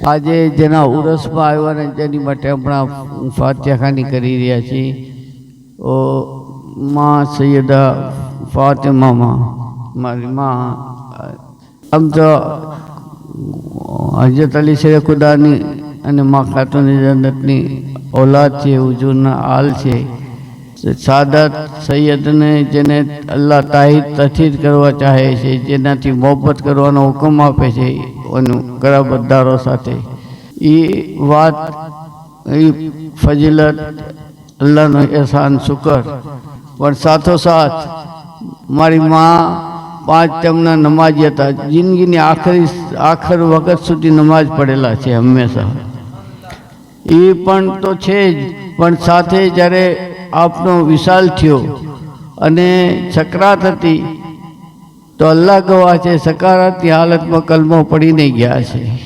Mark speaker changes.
Speaker 1: આજે જેના ઉરસમાં આવ્યા ને જેની માટે હમણાં ફાતિહાખાની કરી રહ્યા છીએ ઓ માં સૈયદા ફાતિમામાં મારી માં આમ તો હજરત અલી શેખ ખુદાની અને માં ખાતુન જન્નતની औलाद છે હુજૂરના હાલ છે સાદત સૈયદને જેને અલ્લાહ તાહીદ તથીર કરવા ચાહે છે જેનાથી મોહબ્બત કરવાનો હુકમ આપે છે એનું કરાબતદારો સાથે એ વાત એ ફજીલત અલ્લાહનો એહસાન શુકર પણ સાથોસાથ મારી માં 5 ટાઈમના નમાજી હતા જિંદગીની આખર વખત સુધી નમાજ પડેલા છે હંમેશા એ પણ તો છે જ પણ સાથે જ્યારે આપનો વિશાલ થયો અને સકરાત હતી તો અલ્લાહ ગવાહ છે સકારાતની હાલતમાં કલમો પડીને ગયા છે